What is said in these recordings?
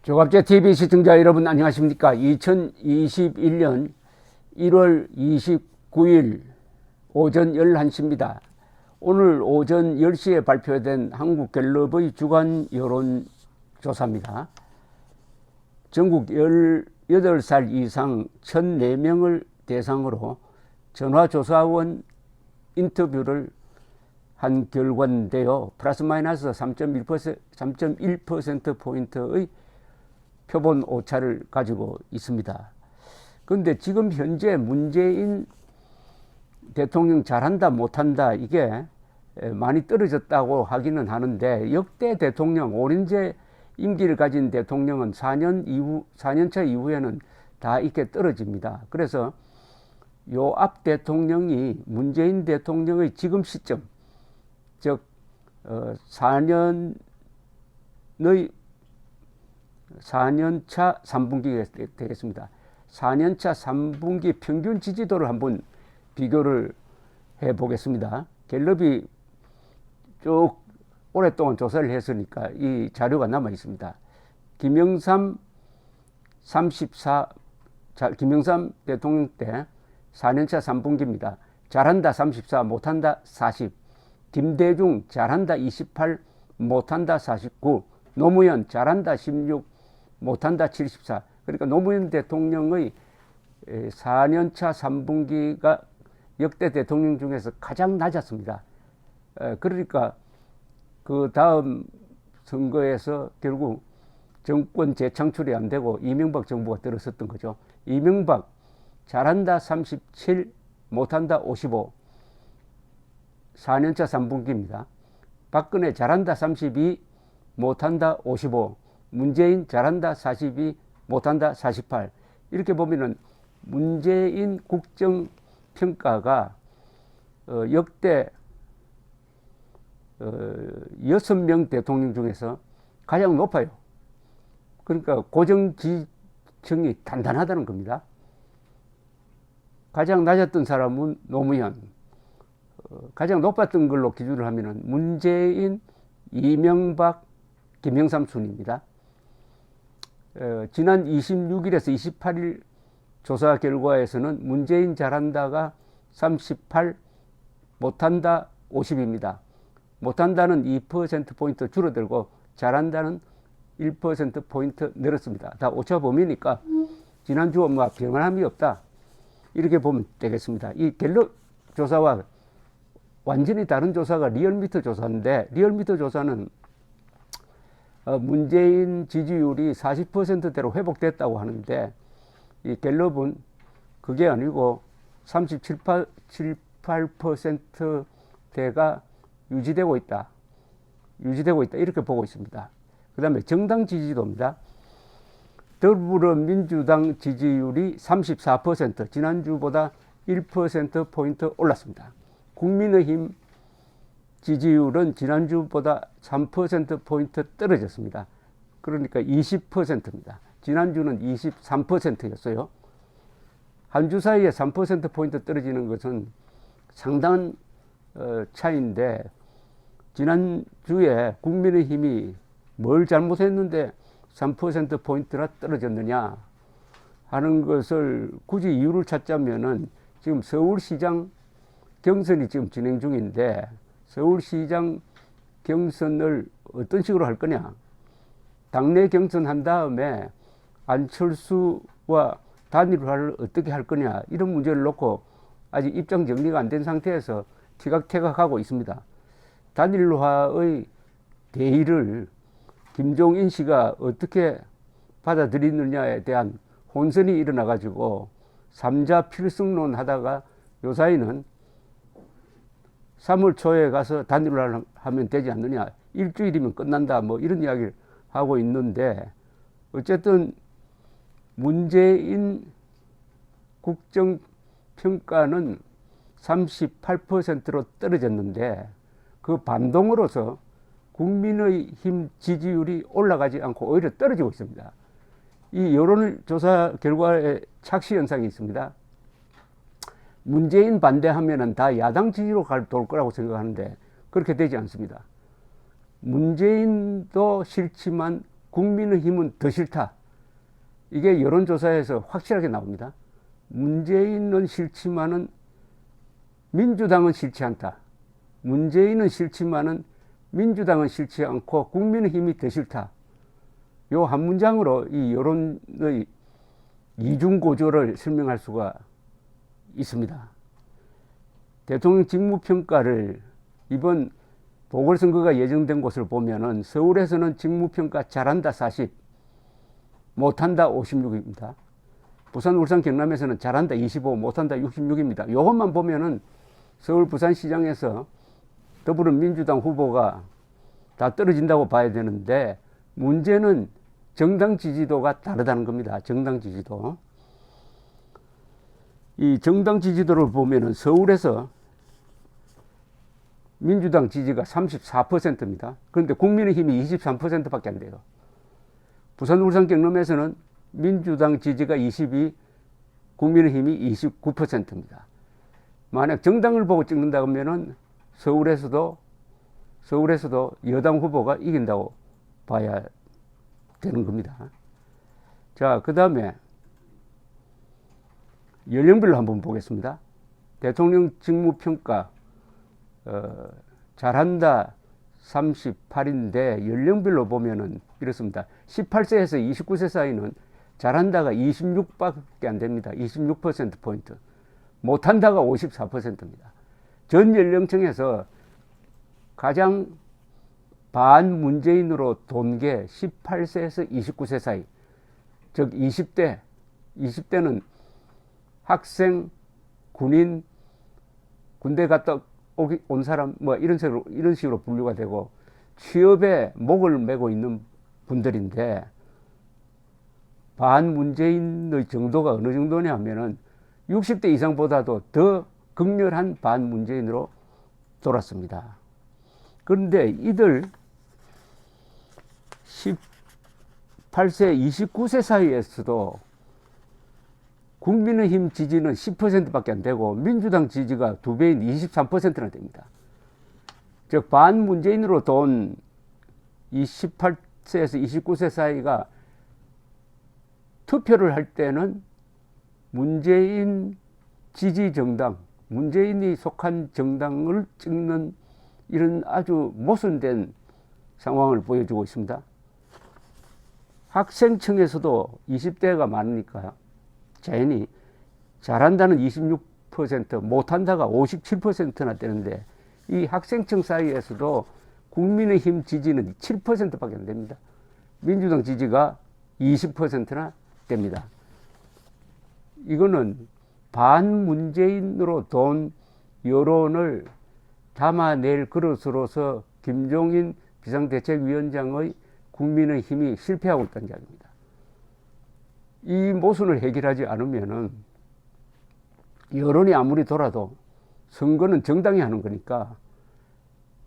조갑제 TV 시청자 여러분 안녕하십니까? 2021년 1월 29일 오전 11시입니다. 오늘 오전 10시에 발표된 한국갤럽의 주간 여론조사입니다. 전국 18살 이상 1,004명을 대상으로 전화조사원 인터뷰를 한 결과인데요. 플러스 마이너스 3.1%포인트의 표본 오차를 가지고 있습니다. 그런데 지금 현재 문재인 대통령 잘한다 못한다 이게 많이 떨어졌다고 하기는 하는데, 역대 대통령, 오랜제 임기를 가진 대통령은 4년차 이후에는 다 이렇게 떨어집니다. 그래서 요 앞 대통령이 문재인 대통령의 지금 시점, 즉 4년차 3분기가 되겠습니다. 4년차 3분기 평균 지지도를 한번 비교를 해 보겠습니다. 갤럽이 쭉 오랫동안 조사를 했으니까 이 자료가 남아 있습니다. 김영삼 대통령 때 4년차 3분기입니다. 잘한다 34, 못한다 40. 김대중 잘한다 28, 못한다 49. 노무현 잘한다 16, 못한다 74. 그러니까 노무현 대통령의 4년차 3분기가 역대 대통령 중에서 가장 낮았습니다. 그러니까 그 다음 선거에서 결국 정권 재창출이 안 되고 이명박 정부가 들어섰던 거죠. 이명박 잘한다 37, 못한다 55. 4년차 3분기입니다. 박근혜 잘한다 32, 못한다 55. 문재인 잘한다 42, 못한다 48. 이렇게 보면은 문재인 국정평가가 역대 6명 대통령 중에서 가장 높아요. 그러니까 고정지층이 단단하다는 겁니다. 가장 낮았던 사람은 노무현, 가장 높았던 걸로 기준을 하면은 문재인, 이명박, 김영삼 순입니다. 지난 26일에서 28일 조사 결과에서는 문재인 잘한다가 38, 못한다 50입니다. 못한다는 2%포인트 줄어들고 잘한다는 1%포인트 늘었습니다. 다 오차 범위니까 지난주와 뭐 변함이 없다, 이렇게 보면 되겠습니다. 이 갤럽 조사와 완전히 다른 조사가 리얼미터 조사인데, 리얼미터 조사는 문재인 지지율이 40%대로 회복됐다고 하는데, 이 갤럽은 그게 아니고 37, 8%대가 유지되고 있다 이렇게 보고 있습니다. 그 다음에 정당 지지도입니다. 더불어민주당 지지율이 34%, 지난주보다 1%포인트 올랐습니다. 국민의힘 지지율은 지난주보다 3%포인트 떨어졌습니다. 그러니까 20%입니다. 지난주는 23%였어요. 한 주 사이에 3%포인트 떨어지는 것은 상당한 차이인데, 지난주에 국민의힘이 뭘 잘못했는데 3%포인트나 떨어졌느냐 하는 것을 굳이 이유를 찾자면은, 지금 서울시장 경선이 지금 진행 중인데, 서울시장 경선을 어떤 식으로 할 거냐, 당내 경선한 다음에 안철수와 단일화를 어떻게 할 거냐, 이런 문제를 놓고 아직 입장 정리가 안 된 상태에서 티각태각하고 있습니다. 단일화의 대의를 김종인 씨가 어떻게 받아들이느냐에 대한 혼선이 일어나 가지고 3자 필승론 하다가 요사이는 3월 초에 가서 단일화를 하면 되지 않느냐, 일주일이면 끝난다, 뭐 이런 이야기를 하고 있는데, 어쨌든 문재인 국정평가는 38%로 떨어졌는데, 그 반동으로서 국민의힘 지지율이 올라가지 않고 오히려 떨어지고 있습니다. 이 여론조사 결과에 착시 현상이 있습니다. 문재인 반대하면은 다 야당 지지로 돌 거라고 생각하는데 그렇게 되지 않습니다. 문재인도 싫지만 국민의힘은 더 싫다. 이게 여론조사에서 확실하게 나옵니다. 문재인은 싫지만은 민주당은 싫지 않다. 문재인은 싫지만은 민주당은 싫지 않고 국민의힘이 더 싫다. 요 한 문장으로 이 여론의 이중고조를 설명할 수가 있습니다. 대통령 직무평가를 이번 보궐선거가 예정된 곳을 보면은 서울에서는 직무평가 잘한다 40, 못한다 56입니다. 부산, 울산, 경남에서는 잘한다 25, 못한다 66입니다. 이것만 보면은 서울, 부산시장에서 더불어민주당 후보가 다 떨어진다고 봐야 되는데 문제는 정당 지지도가 다르다는 겁니다. 정당 지지도. 이 정당 지지도를 보면은 서울에서 민주당 지지가 34%입니다. 그런데 국민의힘이 23%밖에 안 돼요. 부산, 울산, 경남에서는 민주당 지지가 22, 국민의힘이 29%입니다. 만약 정당을 보고 찍는다 그러면은 서울에서도 여당 후보가 이긴다고 봐야 되는 겁니다. 자, 그 다음에 연령별로 한번 보겠습니다. 대통령 직무평가 잘한다 38인데 연령별로 보면은 이렇습니다. 18세에서 29세 사이는 잘한다가 26밖에 안 됩니다. 26%포인트. 못한다가 54%입니다. 전 연령층에서 가장 반문재인으로 돈 게 18세에서 29세 사이. 즉 20대는 학생, 군인, 군대 갔다 온 사람 뭐 이런 식으로 분류가 되고 취업에 목을 메고 있는 분들인데 반문재인의 정도가 어느 정도냐 하면은 60대 이상보다도 더 극렬한 반문재인으로 돌았습니다. 그런데 이들 18세, 29세 사이에서도 국민의힘 지지는 10%밖에 안 되고 민주당 지지가 2배인 23%나 됩니다. 즉 반문재인으로 돈 이 18세에서 29세 사이가 투표를 할 때는 문재인 지지 정당, 문재인이 속한 정당을 찍는 이런 아주 모순된 상황을 보여주고 있습니다. 학생층에서도 20대가 많으니까 자연히 잘한다는 26%, 못한다가 57%나 되는데 이 학생층 사이에서도 국민의힘 지지는 7%밖에 안 됩니다. 민주당 지지가 20%나 됩니다. 이거는 반문재인으로 돈 여론을 담아낼 그릇으로서 김종인 비상대책위원장의 국민의힘이 실패하고 있다는 이야기입니다. 이 모순을 해결하지 않으면은 여론이 아무리 돌아도 선거는 정당이 하는 거니까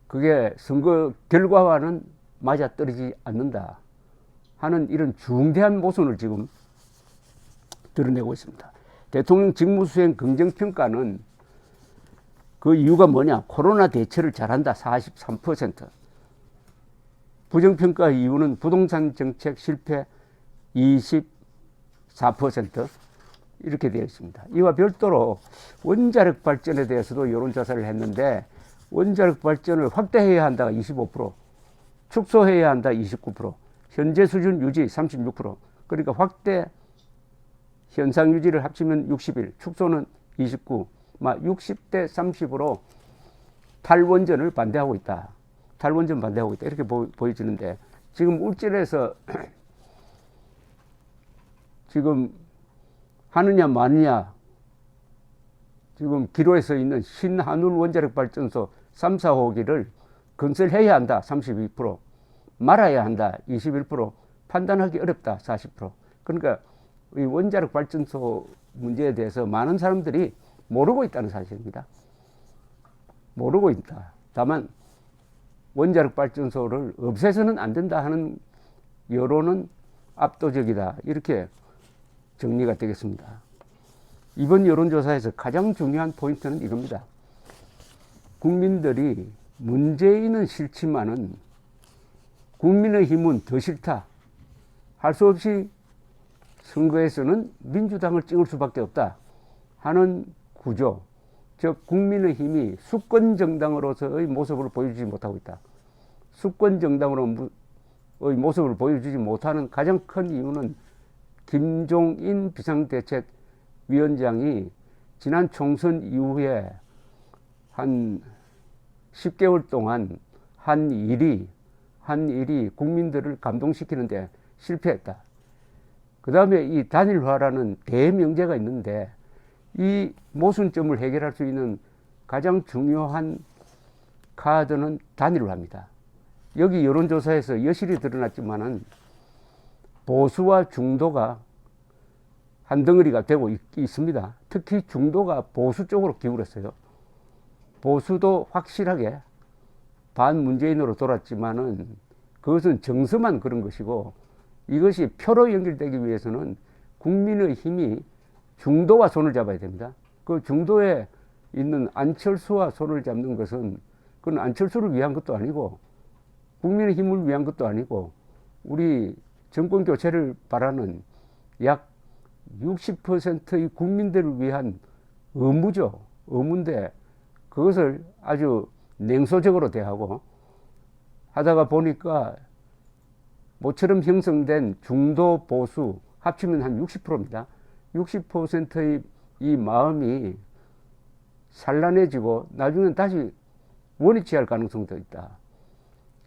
그게 선거 결과와는 맞아떨어지지 않는다 하는 이런 중대한 모순을 지금 드러내고 있습니다. 대통령 직무수행 긍정평가는 그 이유가 뭐냐? 코로나 대처를 잘한다 43%. 부정평가 이유는 부동산 정책 실패 24% 이렇게 되어 있습니다. 이와 별도로 원자력 발전에 대해서도 여론조사를 했는데 원자력 발전을 확대해야 한다가 25%, 축소해야 한다 29%, 현재 수준 유지 36%, 그러니까 확대 현상 유지를 합치면 61, 축소는 29, 60대 30으로 탈원전을 반대하고 있다. 탈원전 반대하고 있다. 이렇게 보여지는데 지금 울진에서 지금 하느냐 마느냐 지금 기로에 서 있는 신한울 원자력 발전소 3, 4호기를 건설해야 한다 32%, 말아야 한다 21%, 판단하기 어렵다 40%. 그러니까 이 원자력 발전소 문제에 대해서 많은 사람들이 모르고 있다는 사실입니다. 모르고 있다. 다만 원자력 발전소를 없애서는 안 된다 하는 여론은 압도적이다. 이렇게 정리가 되겠습니다. 이번 여론조사에서 가장 중요한 포인트는 이겁니다. 국민들이 문재인은 싫지만은 국민의힘은 더 싫다. 할 수 없이 선거에서는 민주당을 찍을 수밖에 없다 하는 구조, 즉 국민의힘이 수권 정당으로서의 모습을 보여주지 못하고 있다. 수권 정당으로의 모습을 보여주지 못하는 가장 큰 이유는 김종인 비상대책위원장이 지난 총선 이후에 한 10개월 동안 한 일이 국민들을 감동시키는데 실패했다. 그 다음에 이 단일화라는 대명제가 있는데 이 모순점을 해결할 수 있는 가장 중요한 카드는 단일화입니다. 여기 여론조사에서 여실히 드러났지만은 보수와 중도가 한 덩어리가 되고 있습니다. 특히 중도가 보수 쪽으로 기울었어요. 보수도 확실하게 반문재인으로 돌았지만은 그것은 정서만 그런 것이고, 이것이 표로 연결되기 위해서는 국민의힘이 중도와 손을 잡아야 됩니다. 그 중도에 있는 안철수와 손을 잡는 것은 그건 안철수를 위한 것도 아니고 국민의힘을 위한 것도 아니고 우리 정권 교체를 바라는 약 60%의 국민들을 위한 의무죠. 의무인데 그것을 아주 냉소적으로 대하고 하다가 보니까 모처럼 형성된 중도 보수 합치면 한 60%입니다. 60%의 이 마음이 산란해지고 나중엔 다시 원위치 할 가능성도 있다.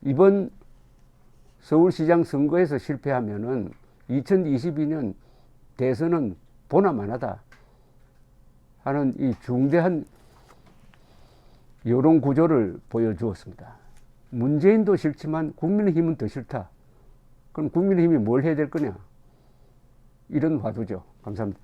이번 서울시장 선거에서 실패하면은 2022년 대선은 보나마나다 하는 이 중대한 여론 구조를 보여주었습니다. 문재인도 싫지만 국민의힘은 더 싫다. 그럼 국민의힘이 뭘 해야 될 거냐? 이런 화두죠. 감사합니다.